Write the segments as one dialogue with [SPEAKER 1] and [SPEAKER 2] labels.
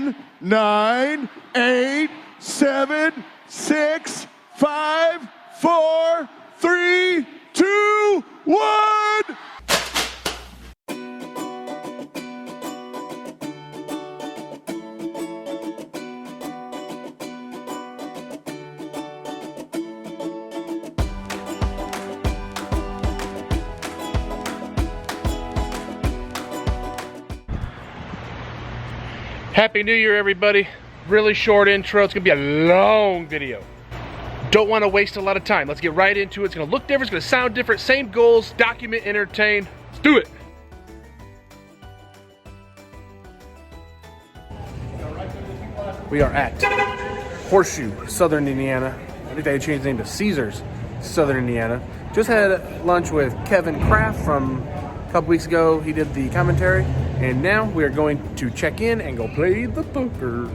[SPEAKER 1] 10, 9, 8, 7, 6, 5, 4, 3, 2, 1.
[SPEAKER 2] Happy New Year, everybody. Really short intro. It's gonna be a long video. Don't want to waste a lot of time. Let's get right into it. It's gonna look different, it's gonna sound different. Same goals, document, entertain. Let's do it. We are at Horseshoe, Southern Indiana. I think they changed the name to Caesars, Southern Indiana. Just had lunch with Kevin Kraft from a couple weeks ago. He did the commentary. And now we are going to check in and go play the poker.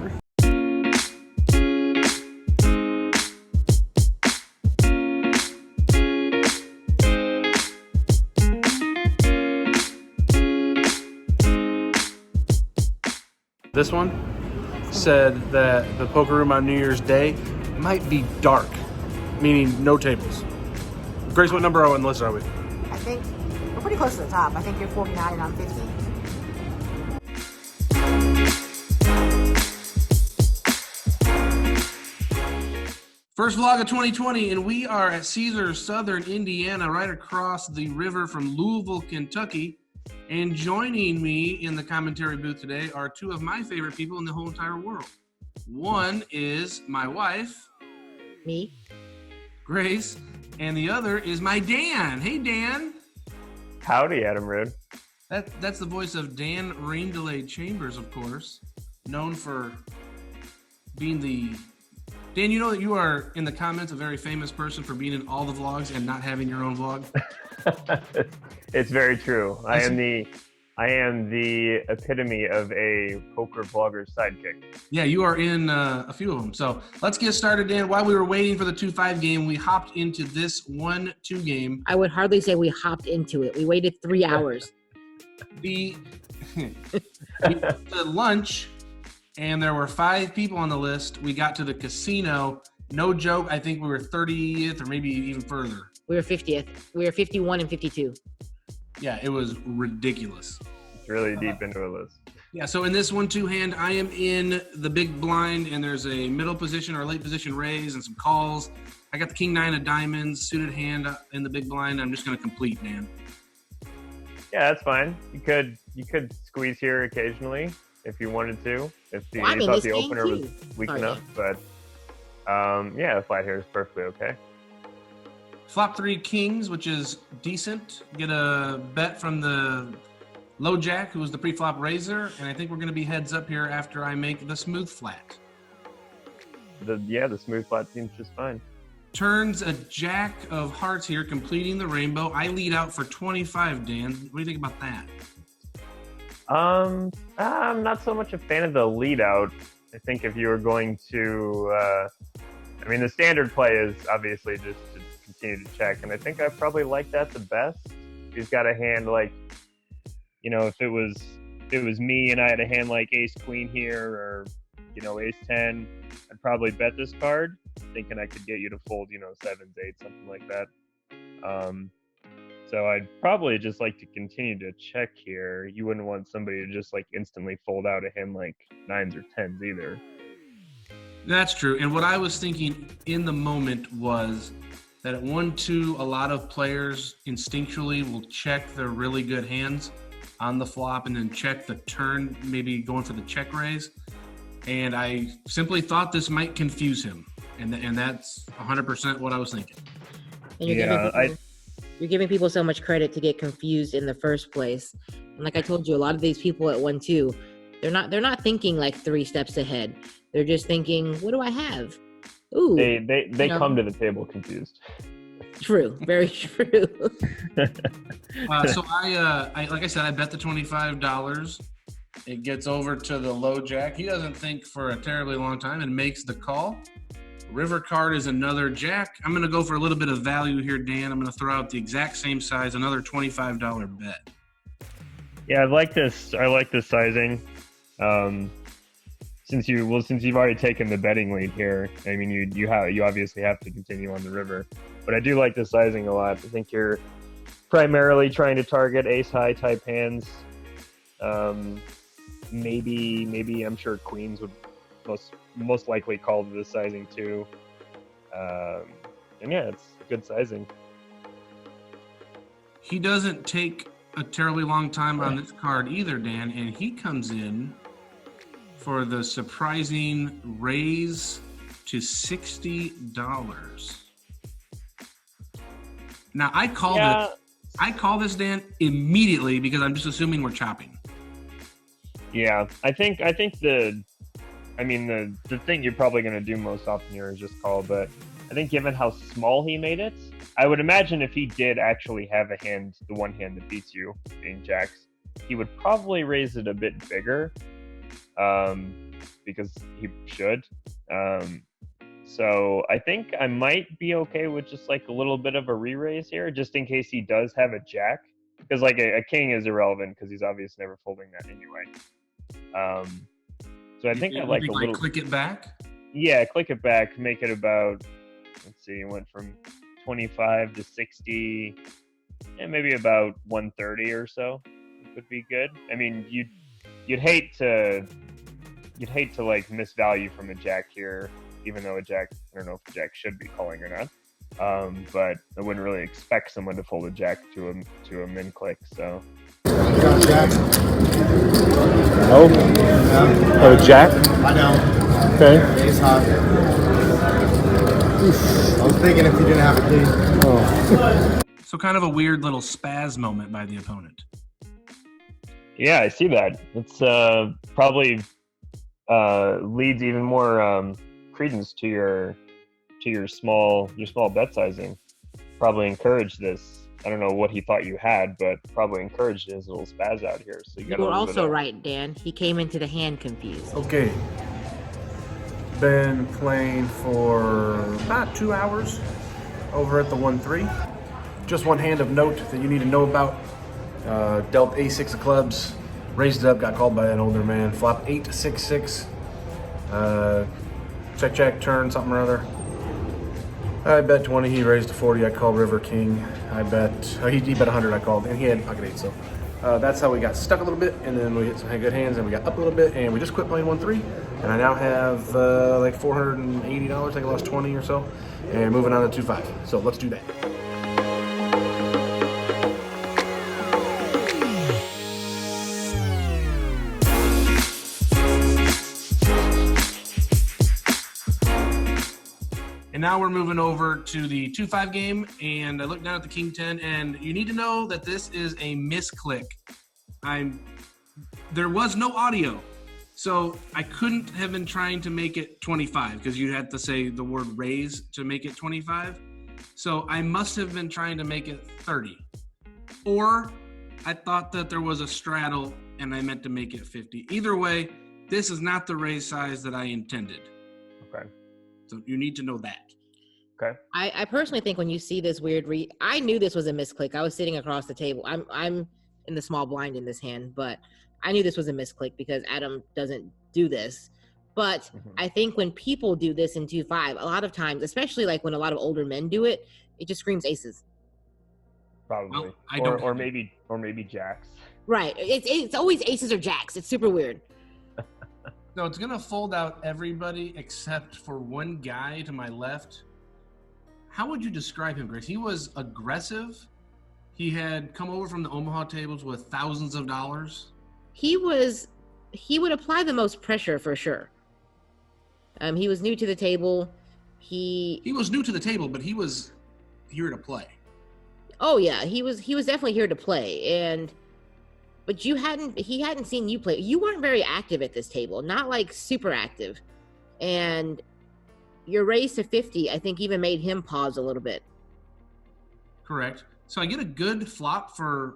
[SPEAKER 2] This one said that the poker room on New Year's Day might be dark, meaning no tables. Grace, what number on the list are we?
[SPEAKER 3] I think we're pretty close to the top. I think you're 49 and I'm 50.
[SPEAKER 2] First vlog of 2020, and we are at Caesars, Southern Indiana, right across the river from Louisville, Kentucky. And joining me in the commentary booth today are two of my favorite people in the whole entire world. One is my wife,
[SPEAKER 3] Me.
[SPEAKER 2] Grace, and the other is my Dan. Hey, Dan.
[SPEAKER 4] Howdy, Adam Rude.
[SPEAKER 2] That's the voice of Dan Rain-Delay Chambers, of course, known for being the... Dan, you know that you are, in the comments, a very famous person for being in all the vlogs and not having your own vlog?
[SPEAKER 4] It's very true. I am the epitome of a poker vlogger's sidekick.
[SPEAKER 2] Yeah, you are in a few of them. So let's get started, Dan. While we were waiting for the 2-5 game, we hopped into this 1-2 game.
[SPEAKER 3] I would hardly say we hopped into it. We waited 3 hours.
[SPEAKER 2] We went to lunch, and there were 5 people on the list. We got to the casino. No joke, I think we were 30th or maybe even further.
[SPEAKER 3] We were 50th. We were 51 and 52.
[SPEAKER 2] Yeah, it was ridiculous.
[SPEAKER 4] It's really deep into a list.
[SPEAKER 2] Yeah, so in this 1-2 hand, I am in the big blind, and there's a middle position or late position raise and some calls. I got the king 9 of diamonds, suited hand in the big blind. I'm just going to complete, Dan.
[SPEAKER 4] Yeah, that's fine. You could squeeze here occasionally if you wanted to. If you thought the opener was weak enough, but yeah, the flat here is perfectly okay.
[SPEAKER 2] Flop 3 kings, which is decent. Get a bet from the low jack, who was the pre-flop raiser, and I think we're going to be heads up here after I make the smooth flat.
[SPEAKER 4] The smooth flat seems just fine.
[SPEAKER 2] Turns a jack of hearts here, completing the rainbow. I lead out for 25, Dan. What do you think about that?
[SPEAKER 4] I'm not so much a fan of the lead out. I think if you were going to, the standard play is obviously just to continue to check, and I think I probably like that the best. He's got a hand like, if it was me and I had a hand like ace queen here, or ace 10, I'd probably bet this card, thinking I could get you to fold 7s, 8s, something like that. So I'd probably just like to continue to check here. You wouldn't want somebody to just like instantly fold out a hand like 9s or 10s either.
[SPEAKER 2] That's true. And what I was thinking in the moment was that at 1-2, a lot of players instinctually will check their really good hands on the flop and then check the turn, maybe going for the check raise. And I simply thought this might confuse him. And that's 100% what I was thinking.
[SPEAKER 3] And you're giving people so much credit to get confused in the first place. And like I told you, a lot of these people at 1-2, they're not thinking like 3 steps ahead. They're just thinking, what do I have? Ooh.
[SPEAKER 4] They come to the table confused.
[SPEAKER 3] True, very true.
[SPEAKER 2] So I like I said, I bet the $25. It gets over to the low jack. He doesn't think for a terribly long time and makes the call. River card is another jack. I'm going to go for a little bit of value here, Dan. I'm going to throw out the exact same size, another $25 bet.
[SPEAKER 4] Yeah, I like this sizing. since you've already taken the betting lead here, I mean, you obviously have to continue on the river. But I do like the sizing a lot. I think you're primarily trying to target ace high type hands. Maybe I'm sure queens would most likely call to the sizing too. And yeah, it's good sizing.
[SPEAKER 2] He doesn't take a terribly long time on this card either, Dan, and he comes in for the surprising raise to $60. Now I call this, Dan, immediately because I'm just assuming we're chopping.
[SPEAKER 4] Yeah, I think the thing you're probably going to do most often here is just call, but I think given how small he made it, I would imagine if he did actually have a hand, the one hand that beats you, being jacks, he would probably raise it a bit bigger, because he should. So I think I might be okay with just like a little bit of a re-raise here, just in case he does have a jack, because like a king is irrelevant because he's obviously never folding that anyway. So I think I like a little.
[SPEAKER 2] Click it back.
[SPEAKER 4] Yeah, click it back. Make it about. Let's see. It went from 25 to 60, and maybe about 130 or so would be good. I mean, you'd hate to like miss value from a jack here, even though a jack. I don't know if a jack should be calling or not. But I wouldn't really expect someone to fold a jack to a min click. So.
[SPEAKER 1] Oh, oh, Jack?
[SPEAKER 5] I know.
[SPEAKER 1] Okay.
[SPEAKER 5] Ace high. I was thinking if you didn't have a king.
[SPEAKER 1] Oh.
[SPEAKER 2] So kind of a weird little spaz moment by the opponent.
[SPEAKER 4] Yeah, I see that. It's probably leads even more credence to your small bet sizing. Probably encourage this. I don't know what he thought you had, but probably encouraged his little spaz out here. So
[SPEAKER 3] you were also right, Dan. He came into the hand confused.
[SPEAKER 6] Okay. Been playing for about 2 hours over at the 1-3. Just one hand of note that you need to know about. Dealt a6 of clubs, raised it up, got called by an older man. Flop 8-6-6. Check, turn, something or other. I bet 20, he raised to 40, I called river king. I bet, he bet 100, I called, and he had pocket 8, so that's how we got stuck a little bit, and then we hit some good hands, and we got up a little bit, and we just quit playing 1-3, and I now have like $480, I think I lost 20 or so, and moving on to 2-5, so let's do that.
[SPEAKER 2] And now we're moving over to the 2-5 game, and I look down at the King 10, and you need to know that this is a misclick. There was no audio, so I couldn't have been trying to make it 25 because you had to say the word raise to make it 25. So I must have been trying to make it 30. Or I thought that there was a straddle and I meant to make it 50. Either way, this is not the raise size that I intended.
[SPEAKER 4] Okay.
[SPEAKER 2] So you need to know that.
[SPEAKER 4] Okay.
[SPEAKER 3] I personally think when you see this weird I knew this was a misclick. I was sitting across the table. I'm in the small blind in this hand, but I knew this was a misclick because Adam doesn't do this. But I think when people do this in 2-5, a lot of times, especially like when a lot of older men do it, it just screams aces.
[SPEAKER 4] Probably.
[SPEAKER 2] Well,
[SPEAKER 4] or maybe jacks.
[SPEAKER 3] Right. It's always aces or jacks. It's super weird.
[SPEAKER 2] So it's going to fold out everybody except for one guy to my left. How would you describe him, Grace? He was aggressive. He had come over from the Omaha tables with thousands of dollars. He
[SPEAKER 3] would apply the most pressure for sure. He was new to the table. He
[SPEAKER 2] was new to the table, but he was here to play.
[SPEAKER 3] Oh yeah, he was definitely here to play, but he hadn't seen you play. You weren't very active at this table, not like super active, and your raise to 50, I think, even made him pause a little bit.
[SPEAKER 2] Correct. So I get a good flop for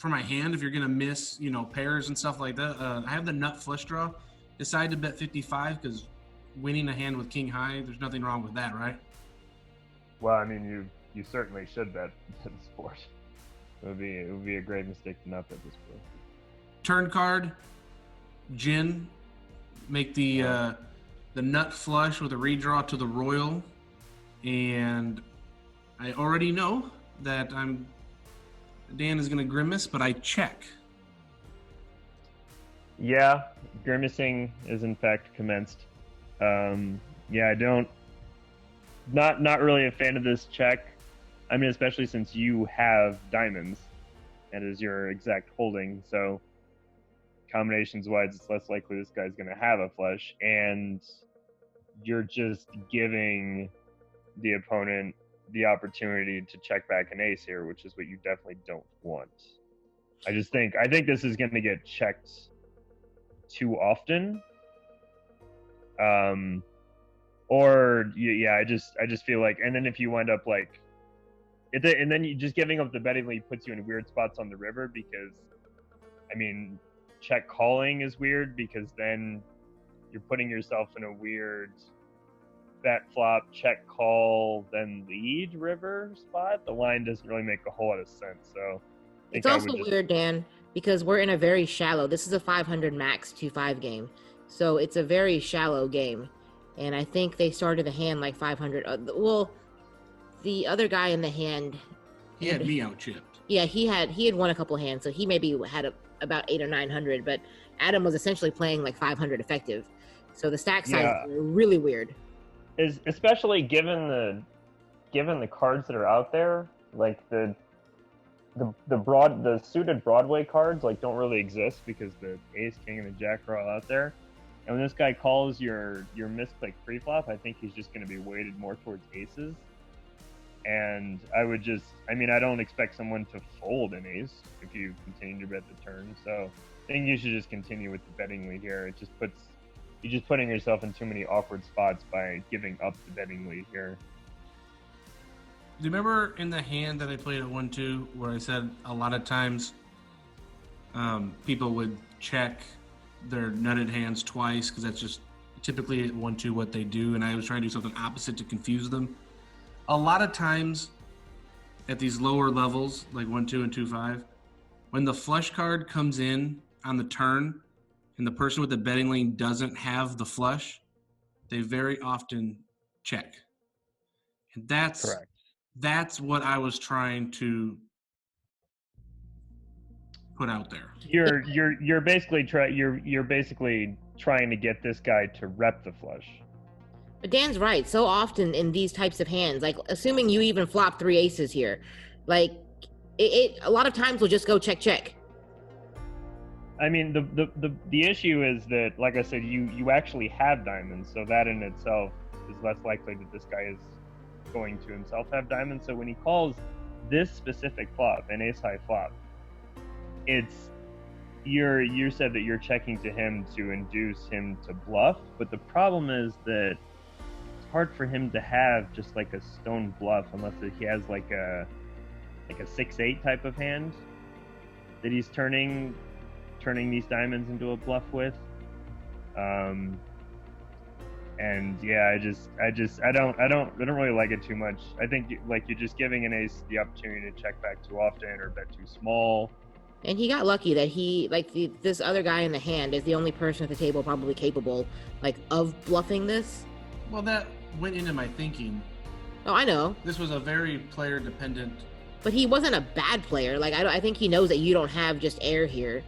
[SPEAKER 2] my hand if you're gonna miss, pairs and stuff like that. I have the nut flush draw. Decided to bet 55 because winning a hand with king high, there's nothing wrong with that, right?
[SPEAKER 4] Well, I mean, you certainly should bet the sport. It would be a great mistake to not bet this sport.
[SPEAKER 2] Turn card, gin. make the nut flush with a redraw to the royal, and I already know that Dan is going to grimace, but I check.
[SPEAKER 4] Yeah, grimacing is in fact commenced. Yeah, I don't. Not really a fan of this check. I mean, especially since you have diamonds, and is your exact holding. So, combinations wise, it's less likely this guy's going to have a flush, and you're just giving the opponent the opportunity to check back an ace here, which is what you definitely don't want. I think this is going to get checked too often. Or yeah, I just feel like, and then if you wind up like, and then you just giving up the betting lead puts you in weird spots on the river, because, I mean, check calling is weird because then you're putting yourself in a weird bet flop, check call, then lead river spot. The line doesn't really make a whole lot of sense. So
[SPEAKER 3] it's also weird, Dan, because we're in a very shallow. This is a 500 max 2-5 game, so it's a very shallow game. And I think they started the hand like 500. Well, the other guy in the hand,
[SPEAKER 2] he had me out chipped.
[SPEAKER 3] Yeah, he had won a couple hands, so he maybe had about 800 or 900. But Adam was essentially playing like 500 effective, so the stack size is really weird.
[SPEAKER 4] Is especially given the cards that are out there, like the suited Broadway cards like don't really exist because the ace, king, and the jack are all out there. And when this guy calls your misclick pre-flop, I think he's just going to be weighted more towards aces. And I don't expect someone to fold an ace if you continue to bet the turn. So I think you should just continue with the betting lead here. You're just putting yourself in too many awkward spots by giving up the betting lead here.
[SPEAKER 2] Do you remember in the hand that I played at 1-2 where I said a lot of times people would check their nutted hands twice because that's just typically at 1-2 what they do, and I was trying to do something opposite to confuse them. A lot of times at these lower levels, like 1-2 and 2-5, when the flush card comes in on the turn and the person with the betting lane doesn't have the flush, they very often check. And that's correct. That's what I was trying to put out there.
[SPEAKER 4] You're basically trying to get this guy to rep the flush.
[SPEAKER 3] But Dan's right. So often in these types of hands, like assuming you even flop 3 aces here, like it a lot of times will just go check check.
[SPEAKER 4] I mean, the issue is that, like I said, you actually have diamonds, so that in itself is less likely that this guy is going to himself have diamonds. So when he calls this specific flop, an ace high flop, you said that you're checking to him to induce him to bluff, but the problem is that it's hard for him to have just like a stone bluff unless he has like a 6-8 type of hand that he's turning these diamonds into a bluff with. And yeah, I don't really like it too much. I think you're just giving an ace the opportunity to check back too often or bet too small.
[SPEAKER 3] And he got lucky that this other guy in the hand is the only person at the table probably capable of bluffing this.
[SPEAKER 2] Well, that went into my thinking.
[SPEAKER 3] Oh, I know.
[SPEAKER 2] This was a very player dependent.
[SPEAKER 3] But he wasn't a bad player. I think he knows that you don't have just air here.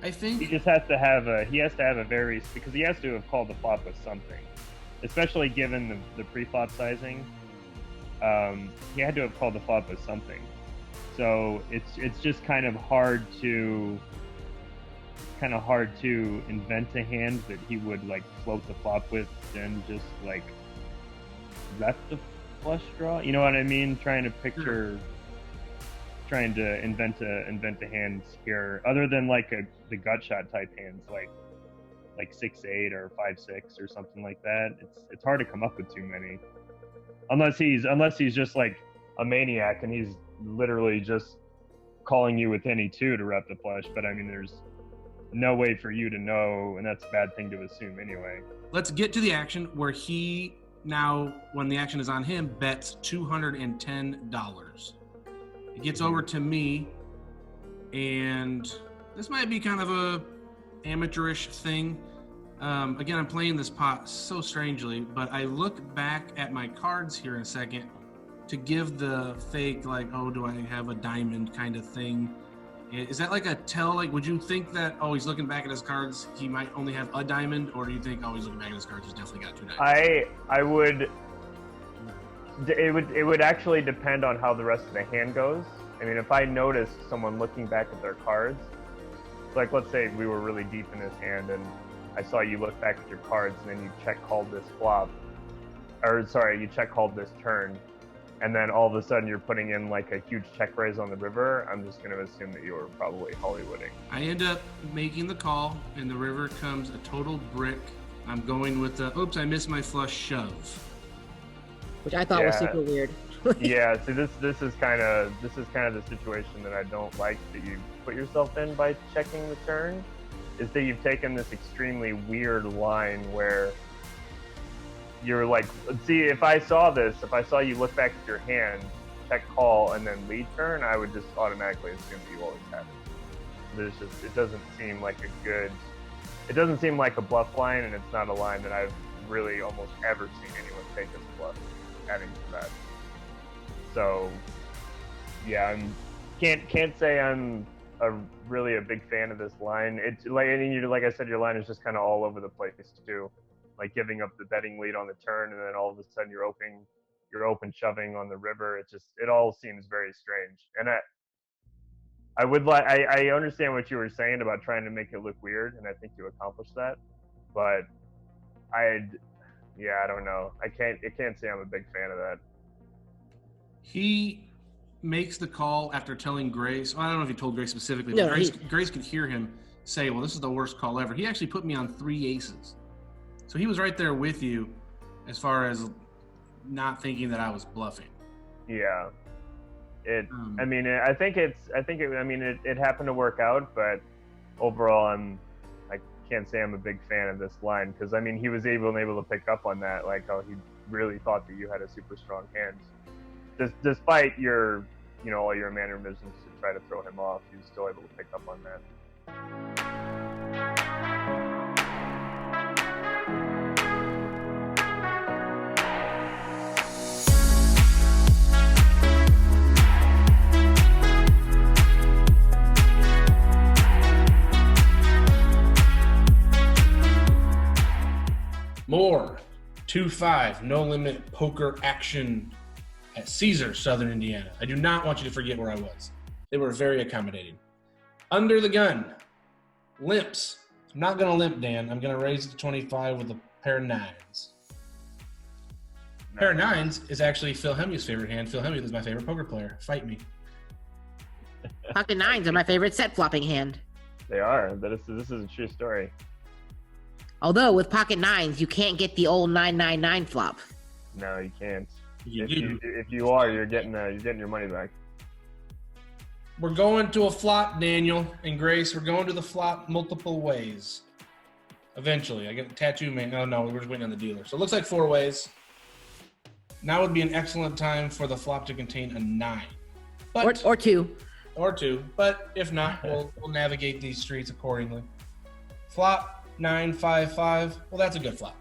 [SPEAKER 2] I think
[SPEAKER 4] he just has to have a very, because he has to have called the flop with something, especially given the pre-flop sizing. He had to have called the flop with something. So it's just kind of hard to invent a hand that he would float the flop with and just rep the flush draw. You know what I mean? Trying to invent a hand here, other than the gut shot type hands like 6-8 or 5-6 or something like that. It's hard to come up with too many, unless he's just a maniac and he's literally just calling you with any 2 to rep the flush. But I mean, there's no way for you to know, and that's a bad thing to assume anyway.
[SPEAKER 2] Let's get to the action where he now, when the action is on him, bets $210. It gets over to me, and this might be kind of amateurish thing. Again, I'm playing this pot so strangely, but I look back at my cards here in a second to give the fake, like, oh, do I have a diamond kind of thing. Is that like a tell? Like, would you think that, oh, he's looking back at his cards, he might only have a diamond? Or do you think, oh, he's looking back at his cards, he's definitely got 2 diamonds?
[SPEAKER 4] I would. It would actually depend on how the rest of the hand goes. I mean, if I noticed someone looking back at their cards, like let's say we were really deep in his hand and I saw you look back at your cards and then you check called this flop, or sorry, you check called this turn, and then all of a sudden you're putting in like a huge check raise on the river, I'm just going to assume that you were probably Hollywooding.
[SPEAKER 2] I end up making the call, and the river comes a total brick. I'm going with the, oops, I missed my flush shove.
[SPEAKER 3] Which I thought was super weird.
[SPEAKER 4] Yeah, so this is kind of the situation that I don't like that you put yourself in by checking the turn, is that you've taken this extremely weird line where you're like, see, if I saw you look back at your hand, check call, and then lead turn, I would just automatically assume that you always have it. It doesn't seem like a bluff line, and it's not a line that I've really almost ever seen anyone take as a bluff, adding to that. So, yeah, can't say I'm really a big fan of this line. It's like I said, your line is just kind of all over the place too. Like giving up the betting lead on the turn, and then all of a sudden you're open shoving on the river. It all seems very strange. And I understand what you were saying about trying to make it look weird, and I think you accomplished that. But I don't know. I can't say I'm a big fan of that.
[SPEAKER 2] He makes the call after telling Grace. Well, I don't know if he told Grace specifically,
[SPEAKER 3] No,
[SPEAKER 2] but Grace could hear him say, well, this is the worst call ever. He actually put me on 3 aces. So he was right there with you as far as not thinking that I was bluffing.
[SPEAKER 4] Yeah. It happened to work out, but overall I can't say I'm a big fan of this line, because I mean he was able to pick up on that, like how he really thought that you had a super strong hand. Despite your, all your mannerisms to try to throw him off, he was still able to pick up on that.
[SPEAKER 2] More 2-5 no limit poker action at Caesar, Southern Indiana. I do not want you to forget where I was. They were very accommodating. Under the gun, limps. I'm not going to limp, Dan. I'm going to raise it to 25 with a pair of 9s. Pair of 9s is actually Phil Hemming's favorite hand. Phil Hemming is my favorite poker player. Fight me.
[SPEAKER 3] Pocket 9s are my favorite set flopping hand.
[SPEAKER 4] They are. This is a true story.
[SPEAKER 3] Although with pocket 9s, you can't get the old 999 flop.
[SPEAKER 4] No, you can't.
[SPEAKER 2] If
[SPEAKER 4] you are, you're getting your money back.
[SPEAKER 2] We're going to a flop, Daniel and Grace. We're going to the flop multiple ways. Eventually. I get a tattoo man. Oh, no, we're just waiting on the dealer. So it looks like 4 ways. Now would be an excellent time for the flop to contain a 9. But,
[SPEAKER 3] or 2.
[SPEAKER 2] Or 2. But if not, we'll navigate these streets accordingly. Flop 9-5-5. Well, that's a good flop.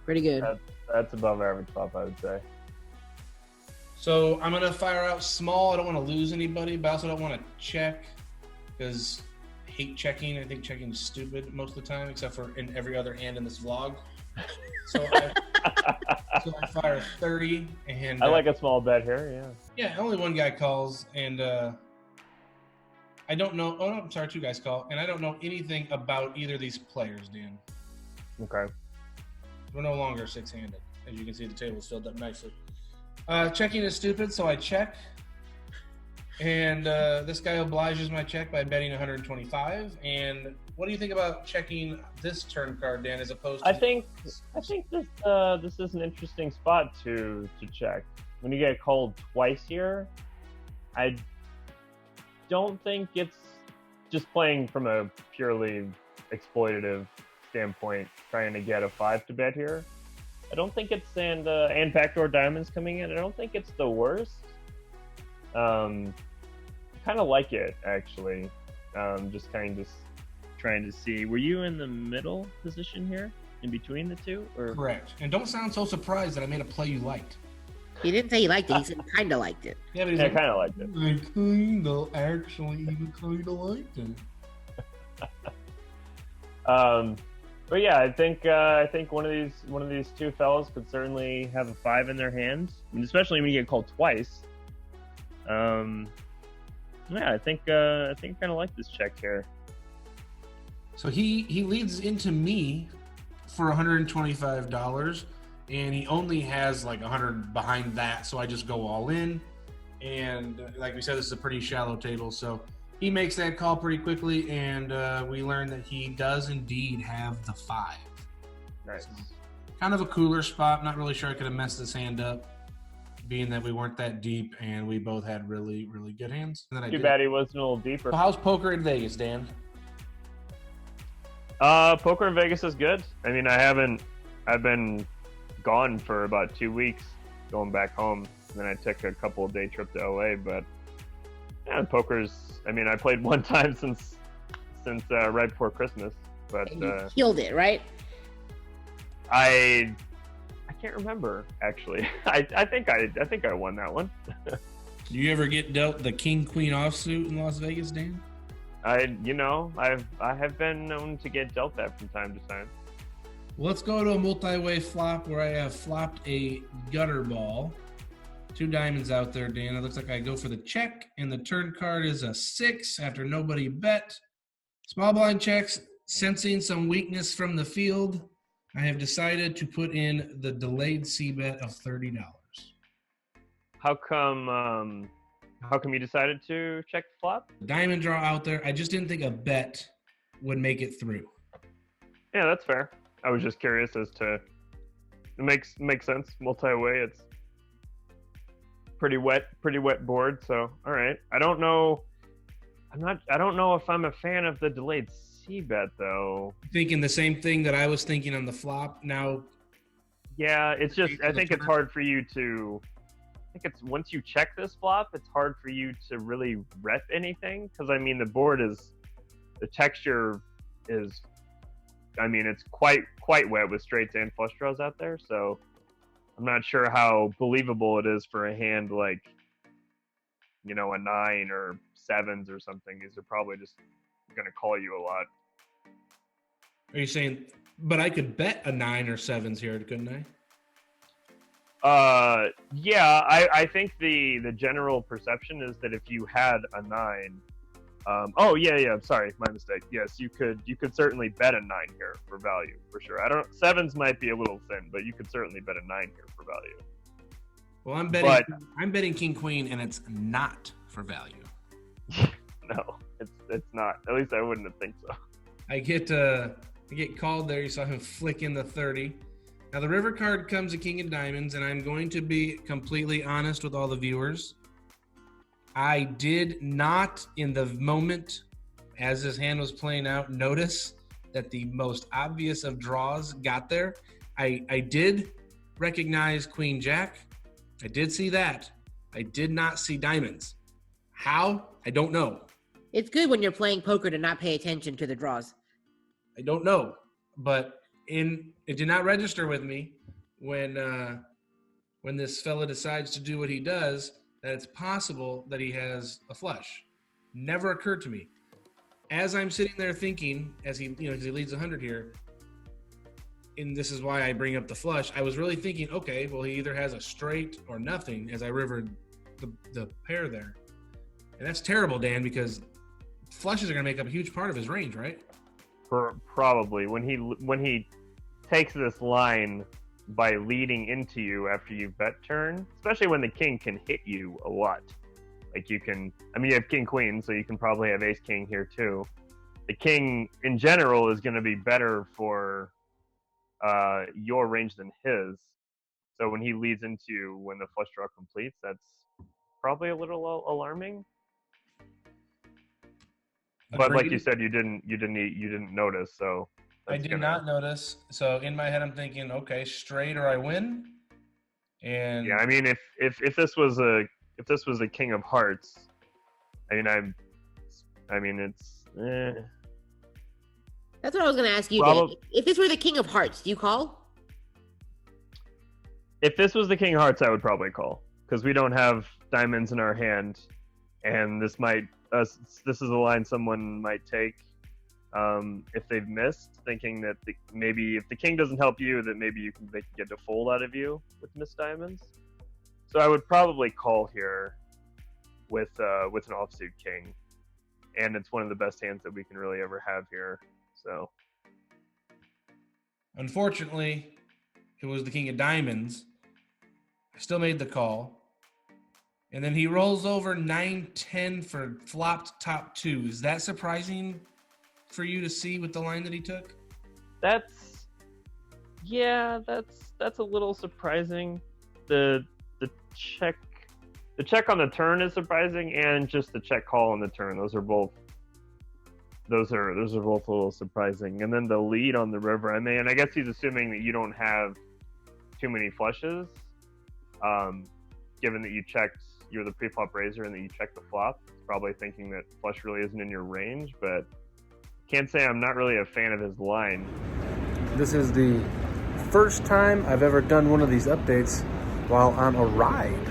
[SPEAKER 3] Pretty good.
[SPEAKER 4] That's above average flop, I would say.
[SPEAKER 2] So I'm going to fire out small. I don't want to lose anybody, but I also don't want to check because I hate checking. I think checking is stupid most of the time, except for in every other hand in this vlog. So I fire 30. And
[SPEAKER 4] I like a small bet here, yeah.
[SPEAKER 2] Yeah, only one guy calls, and I don't know. Oh, no, I'm sorry, 2 guys call, and I don't know anything about either of these players, Dan.
[SPEAKER 4] Okay.
[SPEAKER 2] We're no longer 6-handed. As you can see, the table is filled up nicely. Checking is stupid, so I check. And this guy obliges my check by betting 125. And what do you think about checking this turn card, Dan, as opposed to...
[SPEAKER 4] I think this is an interesting spot to check. When you get called twice here, I don't think it's just playing from a purely exploitative standpoint, trying to get a 5 to bet here. I don't think it's and backdoor diamonds coming in. I don't think it's the worst. I kind of like it actually. Just kind of trying to see. Were you in the middle position here, in between the two, or
[SPEAKER 2] Correct. And don't sound so surprised that I made a play you liked.
[SPEAKER 3] He didn't say he liked it. He said he kind of liked it.
[SPEAKER 2] Yeah, but he's
[SPEAKER 4] I
[SPEAKER 2] like,
[SPEAKER 4] kind of liked it.
[SPEAKER 2] I kind of actually even kind of liked it.
[SPEAKER 4] But yeah, I think one of these two fellas could certainly have a 5 in their hands, and especially when you get called twice. Yeah, I think kind of like this check here.
[SPEAKER 2] So he leads into me for $125, and he only has like 100 behind that, so I just go all in. And like we said, this is a pretty shallow table, so he makes that call pretty quickly, and we learn that he does indeed have the 5.
[SPEAKER 4] Nice.
[SPEAKER 2] So, kind of a cooler spot. Not really sure I could have messed this hand up, being that we weren't that deep and we both had really, really good hands. And then
[SPEAKER 4] Too bad he wasn't a little deeper.
[SPEAKER 2] So how's poker in Vegas, Dan?
[SPEAKER 4] Poker in Vegas is good. I mean, I've been gone for about 2 weeks, going back home. And then I took a couple of day trip to LA, but yeah, poker's, I mean, I played one time since right before Christmas, but
[SPEAKER 3] And you killed it, right?
[SPEAKER 4] I can't remember actually. I think I won that one.
[SPEAKER 2] Do you ever get dealt the king queen offsuit in Las Vegas, Dan?
[SPEAKER 4] I have been known to get dealt that from time to time.
[SPEAKER 2] Well, let's go to a multi-way flop where I have flopped a gutter ball. 2 diamonds out there, Dan. It looks like I go for the check, and the turn card is a 6 after nobody bet. Small blind checks, sensing some weakness from the field. I have decided to put in the delayed c-bet of $30.
[SPEAKER 4] How come you decided to check the flop?
[SPEAKER 2] Diamond draw out there. I just didn't think a bet would make it through.
[SPEAKER 4] Yeah, that's fair. I was just curious as to, it makes sense. Multi-way, it's pretty wet board, so all right. I don't know if I'm a fan of the delayed c-bet though.
[SPEAKER 2] Thinking the same thing that I was thinking on the flop. Now,
[SPEAKER 4] yeah, it's just, I think it's hard for you to, once you check this flop, it's hard for you to really rep anything, because I mean the texture is, I mean, it's quite wet with straights and flush draws out there, so I'm not sure how believable it is for a hand like, you know, a 9 or 7s or something. These are probably just going to call you a lot.
[SPEAKER 2] are you saying, but I could bet a 9 or 7s here, couldn't I?
[SPEAKER 4] Yeah, I think the general perception is that if you had a 9, sorry, my mistake. Yes, you could certainly bet a 9 here for value, for sure. 7s might be a little thin, but you could certainly bet a 9 here for value.
[SPEAKER 2] Well, I'm betting king queen, and it's not for value.
[SPEAKER 4] No, it's not. At least I wouldn't think so.
[SPEAKER 2] I get called there. You saw him flick in the 30. Now the river card comes a king of diamonds, and I'm going to be completely honest with all the viewers. I did not, in the moment as his hand was playing out, notice that the most obvious of draws got there. I did recognize Queen Jack. I did see that. I did not see diamonds. How? I don't know.
[SPEAKER 3] It's good when you're playing poker to not pay attention to the draws.
[SPEAKER 2] I don't know. But it did not register with me when this fella decides to do what he does, that it's possible that he has a flush. Never occurred to me. As I'm sitting there thinking, as he leads 100 here, and this is why I bring up the flush, I was really thinking, okay, well, he either has a straight or nothing as I rivered the pair there. And that's terrible, Dan, because flushes are going to make up a huge part of his range, right?
[SPEAKER 4] Probably. When he takes this line by leading into you after you bet turn, especially when the king can hit you a lot. Like you have king queen, so you can probably have ace king here too. The king in general is going to be better for your range than his. So when he leads into you when the flush draw completes, that's probably a little alarming. But like you said, you didn't notice, so
[SPEAKER 2] I did not notice. So in my head, I'm thinking, okay, straight or I win. And
[SPEAKER 4] yeah, I mean, if this was a king of hearts, I mean, it's
[SPEAKER 3] That's what I was going to ask you,
[SPEAKER 4] Probab-
[SPEAKER 3] Dan. If this were the King of Hearts, do you call?
[SPEAKER 4] If this was the King of Hearts, I would probably call, because we don't have diamonds in our hand, and this is a line someone might take if they've missed, thinking that maybe if the king doesn't help you, that maybe they can get a fold out of you with missed diamonds. So I would probably call here with an offsuit king, and it's one of the best hands that we can really ever have here. So
[SPEAKER 2] Unfortunately, it was the king of diamonds. I still made the call. And then he rolls over 9-10 for flopped top 2. Is that surprising for you to see with the line that he took?
[SPEAKER 4] that's a little surprising. The check on the turn is surprising, and just the check call on the turn. Those are both a little surprising. And then the lead on the river. I mean, I guess he's assuming that you don't have too many flushes, given that you're the pre-flop raiser and that you check the flop. He's probably thinking that flush really isn't in your range, but can't say I'm not really a fan of his line.
[SPEAKER 6] This is the first time I've ever done one of these updates while on a ride.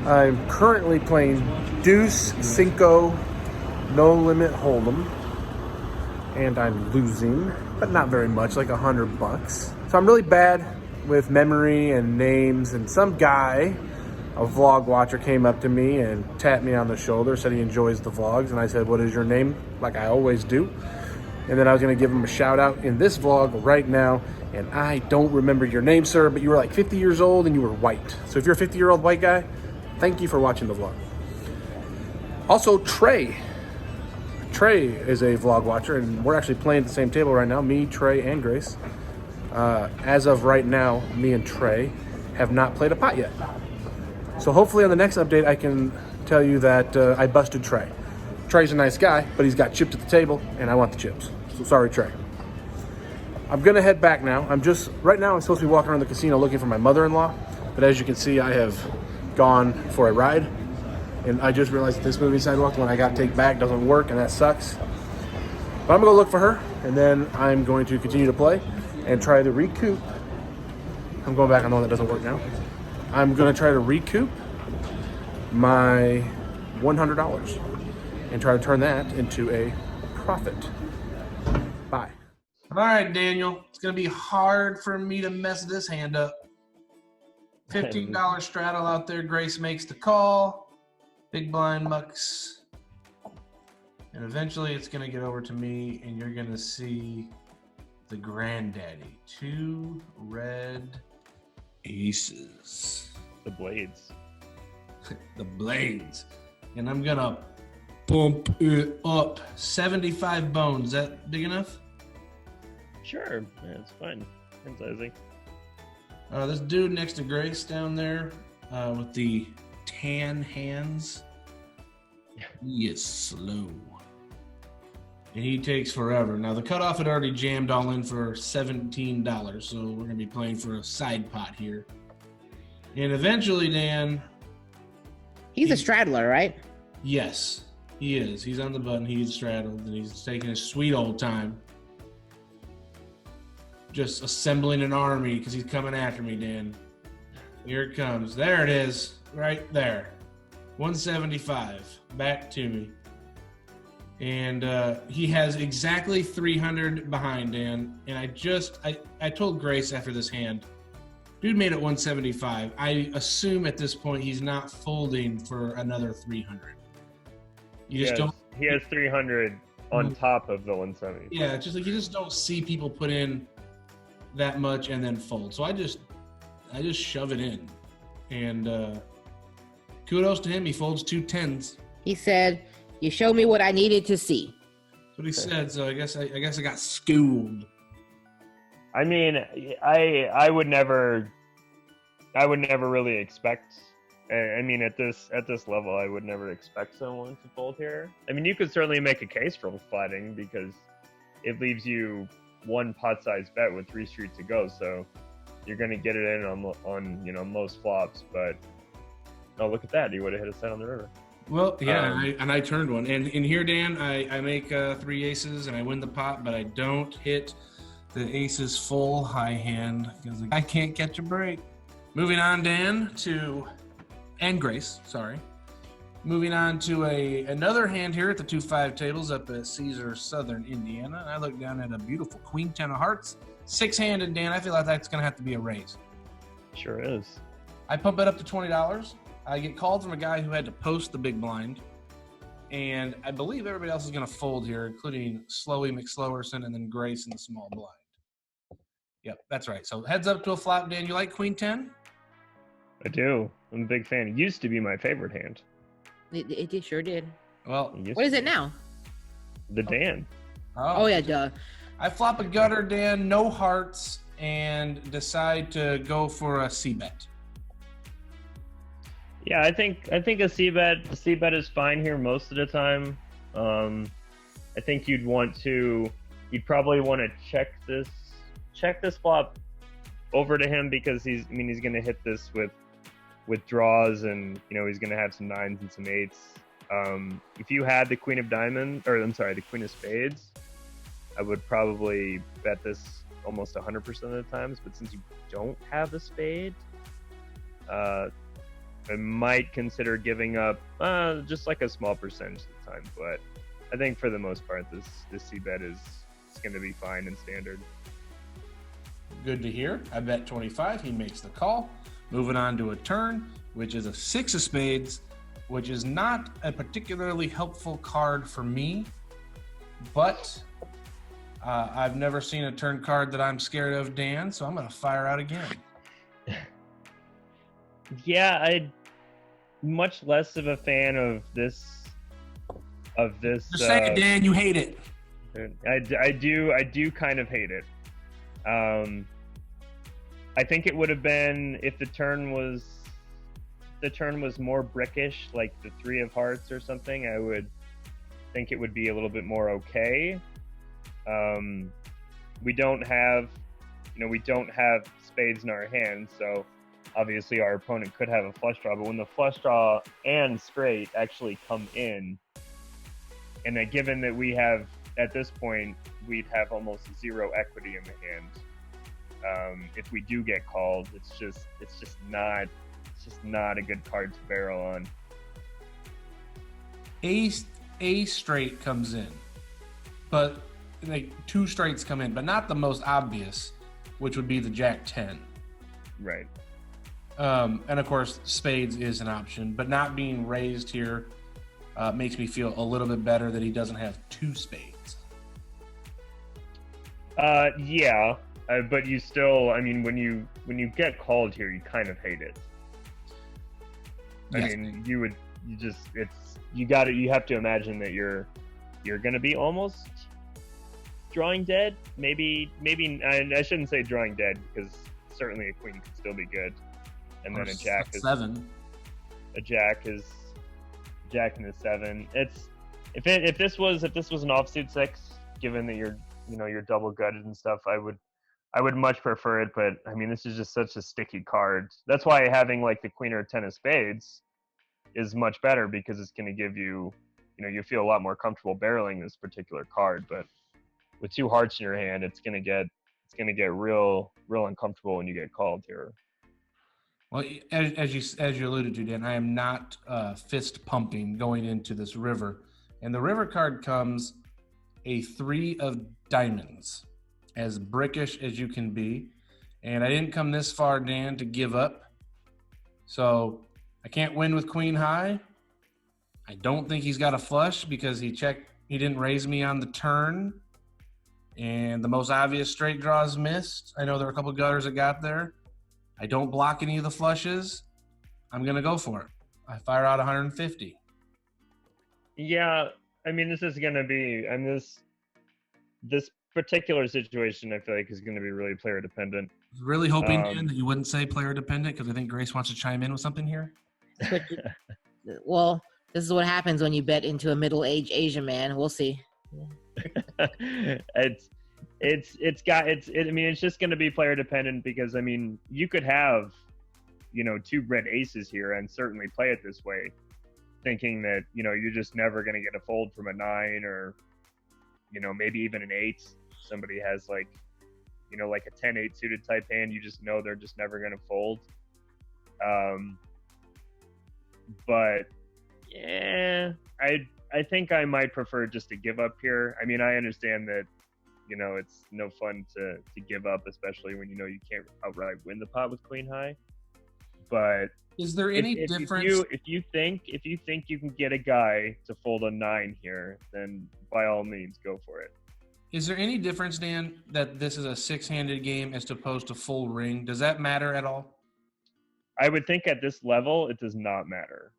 [SPEAKER 6] I'm currently playing Deuce, Cinco, No Limit Hold'em, and I'm losing, but not very much, like $100. So I'm really bad with memory and names, and some guy, a vlog watcher, came up to me and tapped me on the shoulder, said he enjoys the vlogs, and I said, "What is your name?" like I always do. And then I was gonna give him a shout out in this vlog right now, and I don't remember your name, sir, but you were like 50 years old and you were white. So if you're a 50-year-old white guy, thank you for watching the vlog. Also, Trey is a vlog watcher, and we're actually playing at the same table right now, me, Trey, and Grace. As of right now, me and Trey have not played a pot yet. So hopefully on the next update, I can tell you that I busted Trey. Trey's a nice guy, but he's got chipped at the table, and I want the chips. So sorry, Trey. I'm gonna head back now. Right now I'm supposed to be walking around the casino looking for my mother-in-law, but as you can see, I have gone for a ride, and I just realized that this moving sidewalk, when I got take back, doesn't work, and that sucks. But I'm gonna go look for her, and then I'm going to continue to play and try to recoup. I'm going back on the one that doesn't work now. I'm gonna try to recoup my $100 and try to turn that into a profit. Bye.
[SPEAKER 2] All right, Daniel. It's going to be hard for me to mess this hand up. $15 straddle out there. Grace makes the call. Big blind mucks. And eventually it's going to get over to me, and you're going to see the granddaddy. 2 red aces.
[SPEAKER 4] The blades.
[SPEAKER 2] The blades. And I'm going to bump it up. 75 bones. Is that big enough?
[SPEAKER 4] Sure, yeah, it's fine. Hand sizing.
[SPEAKER 2] This dude next to Grace down there with the tan hands, he is slow. And he takes forever. Now, the cutoff had already jammed all in for $17, so we're going to be playing for a side pot here. And eventually, Dan...
[SPEAKER 3] He's a straddler, right?
[SPEAKER 2] Yes, he is. He's on the button, he's straddled, and he's taking his sweet old time. Just assembling an army because he's coming after me, Dan. Here it comes. There it is. Right there. 175. Back to me. And he has exactly 300 behind, Dan. And I told Grace after this hand, dude made it 175. I assume at this point he's not folding for another 300. You just don't.
[SPEAKER 4] He has 300 on top of the 170.
[SPEAKER 2] Yeah, just like you just don't see people put in that much and then fold. So I just shove it in, and kudos to him. He folds 2 10s.
[SPEAKER 3] He said, "You showed me what I needed to see."
[SPEAKER 2] That's what he said. So I guess I got schooled.
[SPEAKER 4] I mean, I would never really expect. I mean, at this level, I would never expect someone to fold here. I mean, you could certainly make a case for flatting because it leaves you one pot-sized bet with 3 streets to go, so you're going to get it in on most flops. But oh, look at that! He would have hit a set on the river.
[SPEAKER 2] Well, yeah, and I turned one. And in here, Dan, I make 3 aces and I win the pot, but I don't hit the aces full high hand because I can't catch a break. Moving on, Dan, and Grace, sorry. Moving on to another hand here at the 2-5 tables up at Caesar, Southern Indiana. And I look down at a beautiful Queen 10 of Hearts. 6-handed, Dan. I feel like that's going to have to be a raise.
[SPEAKER 4] Sure is.
[SPEAKER 2] I pump it up to $20. I get called from a guy who had to post the big blind. And I believe everybody else is going to fold here, including Slowy McSlowerson and then Grace in the small blind. Yep, that's right. So heads up to a flop, Dan. You like Queen 10?
[SPEAKER 4] I do. I'm a big fan. It used to be my favorite hand.
[SPEAKER 3] It sure did.
[SPEAKER 2] Well,
[SPEAKER 3] what is it now?
[SPEAKER 4] The Dan.
[SPEAKER 3] Oh yeah, duh.
[SPEAKER 2] I flop a gutter, Dan, no hearts, and decide to go for a C-bet.
[SPEAKER 4] Yeah, I think a C-bet is fine here most of the time. I think you'd probably want to check this flop over to him because he's going to hit this with draws, and he's going to have some 9s and some 8s. If you had the Queen of Diamonds, the Queen of Spades, I would probably bet this almost 100% of the times. But since you don't have a spade, I might consider giving up just like a small percentage of the time. But I think for the most part, this C-bet is going to be fine and standard.
[SPEAKER 2] Good to hear. I bet 25. He makes the call. Moving on to a turn, which is a 6 of spades, which is not a particularly helpful card for me, but I've never seen a turn card that I'm scared of, Dan, so I'm going to fire out again.
[SPEAKER 4] Yeah, I'm much less of a fan of this.
[SPEAKER 2] Just say it, Dan. You hate it.
[SPEAKER 4] I do kind of hate it. I think it would have been if the turn was more brickish, like the 3 of Hearts or something. I would think it would be a little bit more okay. We don't have spades in our hands, so obviously our opponent could have a flush draw. But when the flush draw and straight actually come in, and that given that we have at this point we'd have almost 0 equity in the hand. If we do get called, it's just not a good card to barrel on.
[SPEAKER 2] A straight comes in, but like 2 straights come in, but not the most obvious, which would be the Jack 10.
[SPEAKER 4] Right.
[SPEAKER 2] And of course, spades is an option, but not being raised here makes me feel a little bit better that he doesn't have 2 spades.
[SPEAKER 4] Yeah. But you still, when you get called here, you kind of hate it.
[SPEAKER 2] Yes.
[SPEAKER 4] You have to imagine that you're going to be almost drawing dead. Maybe I shouldn't say drawing dead because certainly a queen could still be good. And then a jack is
[SPEAKER 2] 7.
[SPEAKER 4] A jack and a 7. If this was an offsuit 6, given that you're double gutted and stuff, I would much prefer it, but this is just such a sticky card. That's why having like the Queen or 10 of Spades is much better because it's going to give you, you feel a lot more comfortable barreling this particular card. But with 2 hearts in your hand, it's going to get real uncomfortable when you get called here.
[SPEAKER 2] Well, as you alluded to, Dan, I am not fist pumping going into this river, and the river card comes a 3 of diamonds. As brickish as you can be. And I didn't come this far, Dan, to give up. So I can't win with queen high. I don't think he's got a flush because he didn't raise me on the turn. And the most obvious straight draws missed. I know there were a couple gutters that got there. I don't block any of the flushes. I'm going to go for it. I fire out 150.
[SPEAKER 4] Yeah, this is going to be, this particular situation I feel like is going to be really player dependent.
[SPEAKER 2] Really hoping, Dan, that you wouldn't say player dependent because I think Grace wants to chime in with something here.
[SPEAKER 3] Well, this is what happens when you bet into a middle-aged Asian man. We'll see.
[SPEAKER 4] It's just going to be player dependent because you could have 2 red aces here and certainly play it this way. thinking that, you know, you're just never going to get a fold from a 9 or, you know, maybe even an 8. Somebody has like, you know, like a 10-8 suited type hand, you just know they're just never going to fold. But yeah, I think I might prefer just to give up here. I mean, I understand that, you know, it's no fun to give up, especially when you know you can't outright win the pot with queen high. But
[SPEAKER 2] is there any difference?
[SPEAKER 4] If you think you can get a guy to fold a 9 here, then by all means go for it.
[SPEAKER 2] Is there any difference, Dan, that this is a 6-handed game as opposed to full ring? Does that matter at all?
[SPEAKER 4] I would think at this level it does not matter.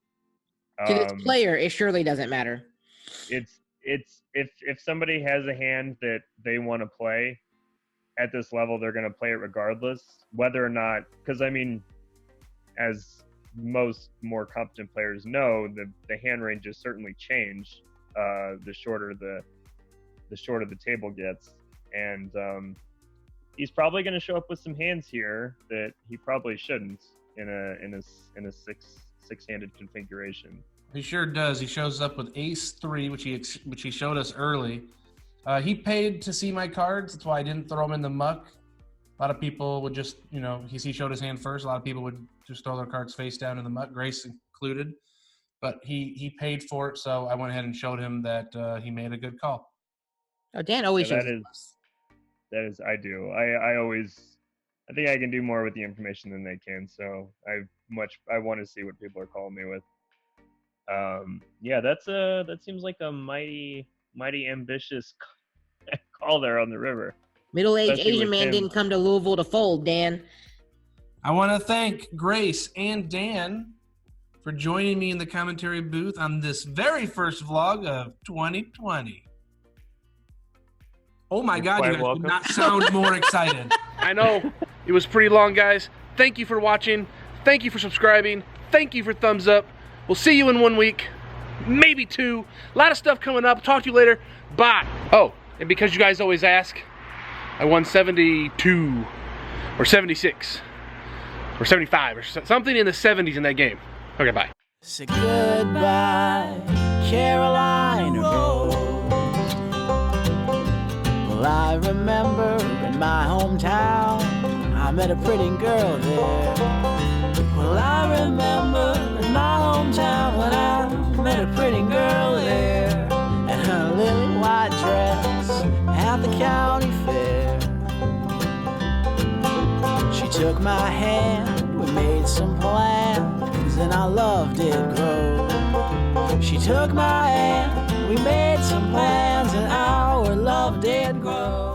[SPEAKER 3] To this player, it surely doesn't matter.
[SPEAKER 4] It's if somebody has a hand that they want to play at this level, they're going to play it regardless, whether or not. Because I mean, as most more competent players know, the hand ranges certainly change the shorter the table gets, and he's probably going to show up with some hands here that he probably shouldn't in a six-handed configuration.
[SPEAKER 2] He sure does. He shows up with ace-3, which he showed us early. He paid to see my cards. That's why I didn't throw him in the muck. A lot of people would just, you know, he showed his hand first. A lot of people would just throw their cards face down in the muck, Grace included. But he paid for it, so I went ahead and showed him that he made a good call.
[SPEAKER 3] Oh, Dan always shows
[SPEAKER 4] that is, I do. I think I can do more with the information than they can, so I want to see what people are calling me with. Yeah, that seems like a mighty ambitious call there on the river.
[SPEAKER 3] Middle-aged Asian man didn't come to Louisville to fold, Dan.
[SPEAKER 2] I want to thank Grace and Dan for joining me in the commentary booth on this very first vlog of 2020. Oh my God, you guys could not sound more excited.
[SPEAKER 7] I know. It was pretty long, guys. Thank you for watching. Thank you for subscribing. Thank you for thumbs up. We'll see you in 1 week, maybe 2. A lot of stuff coming up. Talk to you later. Bye. Oh, and because you guys always ask, I won 72 or 76 or 75 or something in the 70s in that game. Okay, bye.
[SPEAKER 8] Say goodbye, Carolina Road. Well, I remember in my hometown, I met a pretty girl there. Well, I remember in my hometown when I met a pretty girl there, and her lily white dress at the county fair. She took my hand, we made some plans, and our love did grow. She took my hand, we made some plans, and our love did grow.